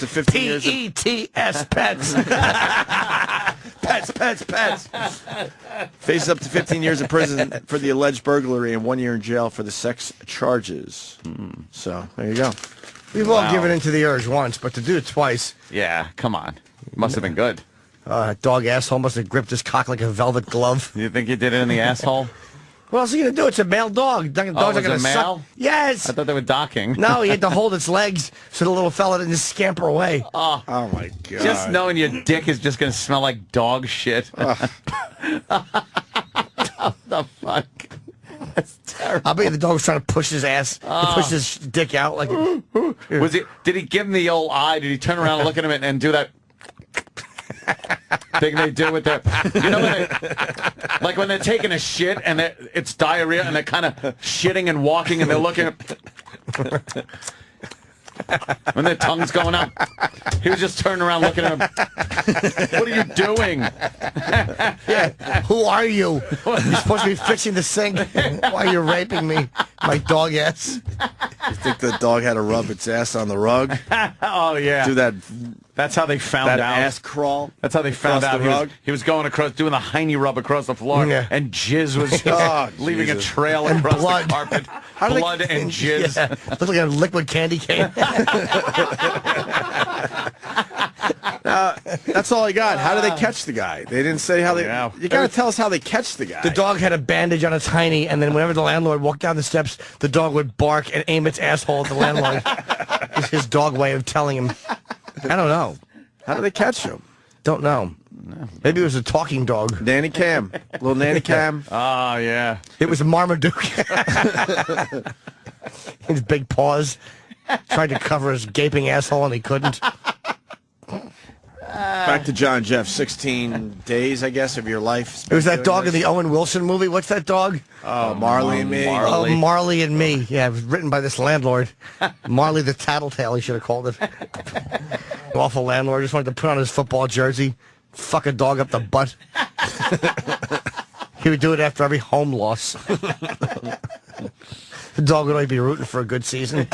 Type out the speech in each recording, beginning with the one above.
to 15 years. P-E-T-S, pets. Pets. Faces up to 15 years in prison for the alleged burglary and 1 year in jail for the sex charges. So, there you go. We've all given in to the urge once, but to do it twice. Yeah, come on. Must have been good. Dog asshole must have gripped his cock like a velvet glove. You think you did it in the asshole? What else are you going to do? It's a male dog. Dogs are was going it to male? suck. Yes. I thought they were docking. No, he had to hold its legs so the little fella didn't just scamper away. Oh, my God. Just knowing your dick is just going to smell like dog shit. What the fuck? That's terrible. I'll bet the dog was trying to push his ass, push his dick out like. Did he give him the old eye? Did he turn around and look at him and do that thing they do with their, you know, like when they're taking a shit and it's diarrhea and they're kind of shitting and walking and they're looking at, when their tongue's going up. He was just turning around looking at him. What are you doing? Yeah, who are you? You're supposed to be fixing the sink. Why are you raping me, my dog ass? You think the dog had to rub its ass on the rug? Oh, yeah. Do that. That's how they found That out. ass crawl. That's how they found across out the rug? he was going across, doing the hiney rub across the floor, Yeah. and jizz was just leaving Jesus. a trail across blood. the carpet. Blood and jizz. Yeah, looked like a liquid candy cane. That's all I got. How did they catch the guy? They didn't say how they... Yeah. You got to tell us how they catch the guy. The dog had a bandage on its hiney, and then whenever the landlord walked down the steps, the dog would bark and aim its asshole at the landlord. It's his dog way of telling him. I don't know. How did they catch him? Don't know. Maybe it was a talking dog. Nanny Cam. Little Nanny Cam. Oh, yeah. It was Marmaduke. His big paws. Tried to cover his gaping asshole, and he couldn't. Back to John Jeff. 16 days, I guess, of your life. It was that dog in the Owen Wilson movie. What's that dog? Oh, Marley and Me. Oh, Marley and Me. Yeah, it was written by this landlord. Marley the Tattletale, he should have called it. Awful landlord. Just wanted to put on his football jersey, fuck a dog up the butt. He would do it after every home loss. The dog would only be rooting for a good season.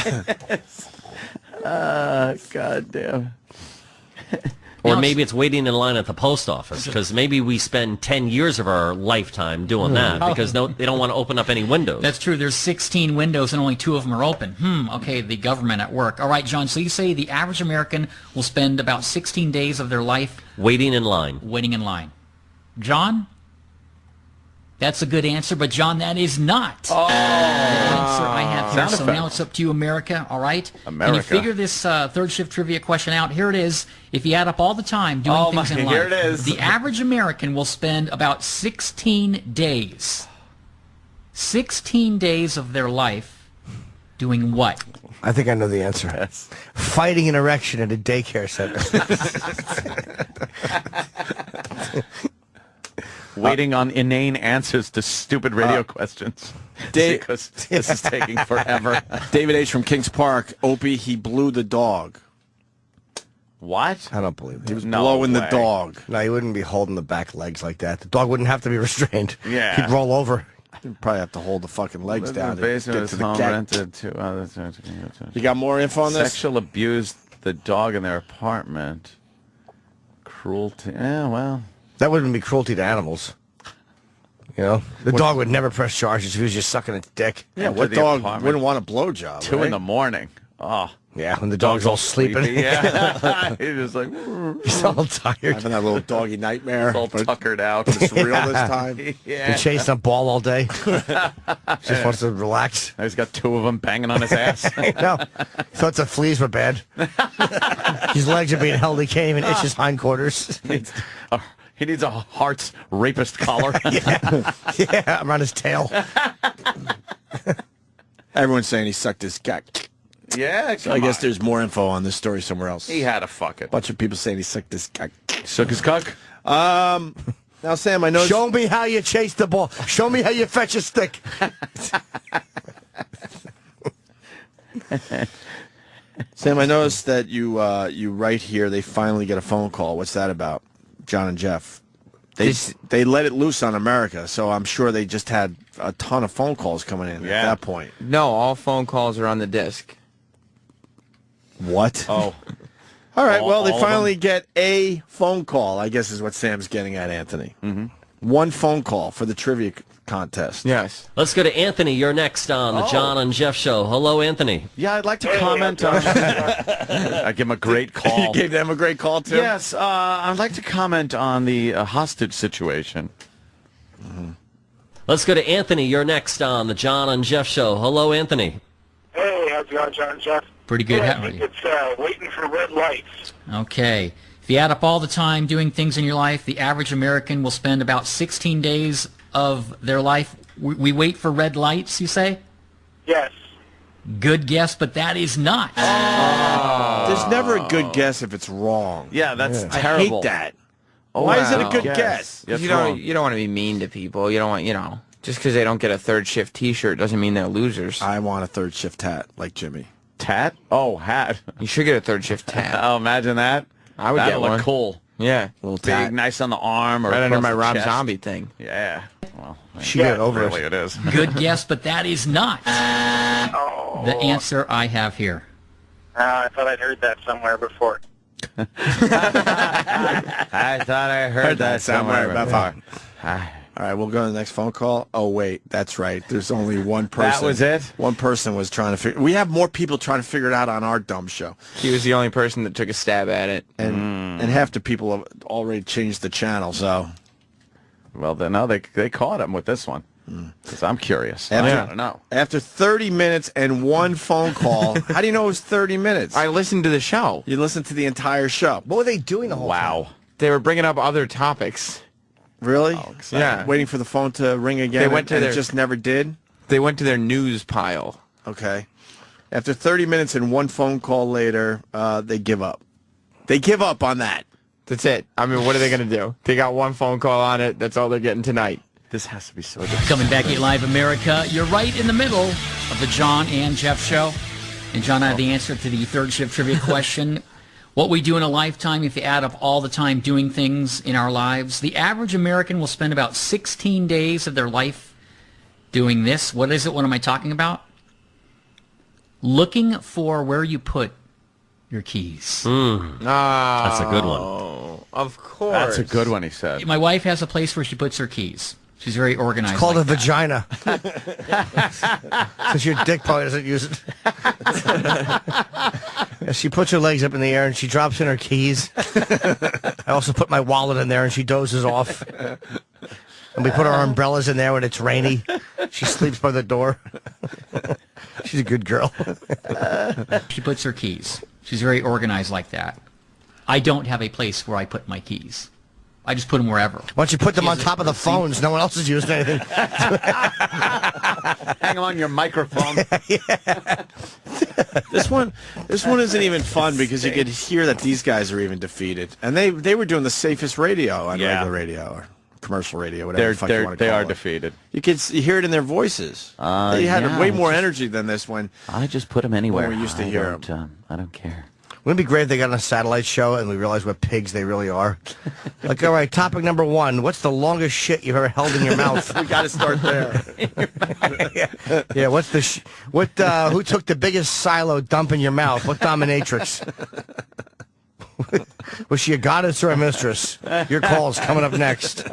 God damn. Or maybe it's waiting in line at the post office, because maybe we spend 10 years of our lifetime doing that, because they don't want to open up any windows. That's true. There's 16 windows and only 2 of them are open. Okay, the government at work. All right, John, so you say the average American will spend about 16 days of their life Waiting in line. waiting in line. John? That's a good answer, but John, that is not the answer I have here. Sound So effect. now it's up to you, America, all right? America. And you figure this third shift trivia question out. Here it is. If you add up all the time doing Oh, things my- in life, here it is. the average American will spend about 16 days. 16 days of their life doing what? I think I know the answer. Yes. Fighting an erection at a daycare center. Waiting on inane answers to stupid radio questions. Dave- Because this is taking forever. David H. from Kings Park. Opie, he blew the dog. What? I don't believe it. He was No blowing the way. dog. No, he wouldn't be holding the back legs like that. The dog wouldn't have to be restrained. Yeah. He'd roll over. You'd probably have to hold the fucking legs down to Basement get is to the home cat. rented to others. You got more info on this? Sexual abused the dog in their apartment. Cruelty. Yeah, well. That wouldn't be cruelty to animals. You know? The dog would never press charges if he was just sucking its dick. Yeah, Enter what the dog apartment. wouldn't want a blowjob? 2 in the morning. Oh. Yeah, when the dog's all sleeping. Yeah. He's just like, He's all tired. Having that little doggy nightmare. all but tuckered out. it's real this time. Yeah. Been chasing a ball all day. Just wants to relax. He's got 2 of them banging on his ass. No, thought the fleas were bad. His legs are being held. He can't even itch his hindquarters. He needs a Hearts rapist collar. Yeah, around his tail. Everyone's saying he sucked his cock. Yeah, So I guess there's more info on this story somewhere else. he had to fuck it. bunch of people saying he sucked his cock. Shook his cock. Now, Sam, I know... Show me how you chase the ball. Show me how you fetch a stick. Sam, I noticed that you write here they finally get a phone call. What's that about? John and Jeff. They let it loose on America, so I'm sure they just had a ton of phone calls coming in at that point. No, all phone calls are on the disc. What? Oh. All right, well, they all of them? finally get a phone call, I guess is what Sam's getting at, Anthony. Mm-hmm. One phone call for the trivia contest. Yes. Let's go to Anthony. You're next on the John and Jeff Show. Hello, Anthony. Yeah, I'd like to comment on... I give him a great call. You gave them a great call, too? Yes, I'd like to comment on the hostage situation. Let's go to Anthony. You're next on the John and Jeff Show. Hello, Anthony. Hey, how's it going, John and Jeff? Pretty good. Yeah, How I are think you? it's waiting for red lights. Okay. If you add up all the time doing things in your life, the average American will spend about 16 days of their life. We wait for red lights, you say? Yes. Good guess, but that is not. There's never a good guess if it's wrong. Yeah, that's I terrible. hate that. Oh, Why is it a wow. good Yes. guess? That's you wrong. don't want to be mean to people. You don't want, just because they don't get a third shift T-shirt doesn't mean they're losers. I want a third shift hat like Jimmy. Tat? Oh, hat. You should get a third shift tat. Oh, imagine that. I would That'd get look one. cool. Yeah, Little Big, tat. nice on the arm or right under across my the Rob chest. Zombie thing. Yeah. Well, She got over really it. it is. Good guess, but that is not the answer I have here. I thought I'd heard that somewhere before. I thought I heard that somewhere before. All right, we'll go to the next phone call. Oh, wait, that's right. There's only one person. That was it? One person was trying to figure... We have more people trying to figure it out on our dumb show. He was the only person that took a stab at it. And half the people have already changed the channel, so... Well, then, no, they caught him with this one. Because I'm curious. After, I don't know. After 30 minutes and one phone call, how do you know it was 30 minutes? I listened to the show. You listened to the entire show. What were they doing the whole time? Wow. They were bringing up other topics. Really? Yeah. Waiting for the phone to ring again. They went to and their- it just never did? They went to their news pile. Okay. After 30 minutes and one phone call later, they give up. They give up on that. That's it. I mean, what are they going to do? They got one phone call on it. That's all they're getting tonight. This has to be so good. Coming back at Live America, you're right in the middle of the John and Jeff Show. And John, I have the answer to the third shift trivia question. What we do in a lifetime, if you add up all the time doing things in our lives, the average American will spend about 16 days of their life doing this. What is it? What am I talking about? Looking for where you put your keys. That's a good one. Oh, of course. That's a good one, he said. My wife has a place where she puts her keys. She's very organized. It's called like a that. vagina. Because your dick probably doesn't use it. Yeah, she puts her legs up in the air and she drops in her keys. I also put my wallet in there and she dozes off. And we put our umbrellas in there when it's rainy. She sleeps by the door. She's a good girl. She puts her keys. She's very organized like that. I don't have a place where I put my keys. I just put them wherever. Why don't you put them on top of the phones? No one else is using anything. Hang them on your microphone. This one isn't even fun because you could hear that these guys are even defeated. And they were doing the safest radio on Yeah. regular radio or commercial radio, whatever the fuck you want to They call are it. defeated. You hear it in their voices. They had yeah, way it's more just- energy than this one. I just put them anywhere. When we used to hear I don't, I don't care. Wouldn't it be great if they got on a satellite show and we realized what pigs they really are? Like, all right, topic number one. What's the longest shit you've ever held in your mouth? We got to start there. Yeah, what's the who took the biggest silo dump in your mouth? What dominatrix? Was she a goddess or a mistress? Your call's coming up next.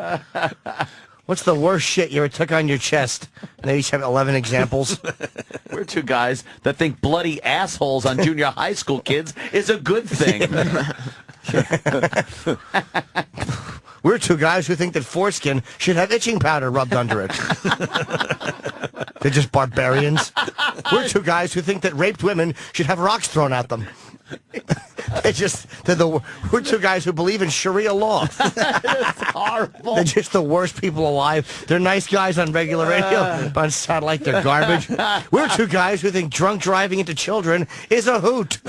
What's the worst shit you ever took on your chest? And they each have 11 examples. We're two guys that think bloody assholes on junior high school kids is a good thing. We're two guys who think that foreskin should have itching powder rubbed under it. They're just barbarians. We're two guys who think that raped women should have rocks thrown at them. We're two guys who believe in Sharia law. Horrible. They're just the worst people alive. They're nice guys on regular radio, but on satellite they're garbage. We're two guys who think drunk driving into children is a hoot.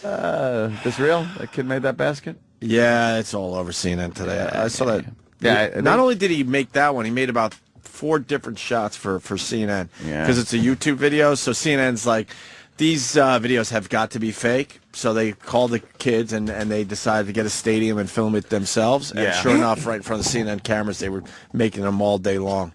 This real? That kid made that basket? Yeah, it's all over CNN today. I saw that. Yeah, Not only did he make that one, he made about 4 different shots for CNN. Yeah. Because it's a YouTube video, so CNN's like, these videos have got to be fake. So they called the kids and they decided to get a stadium and film it themselves. And Yeah. sure enough, right in front of the CNN cameras, they were making them all day long.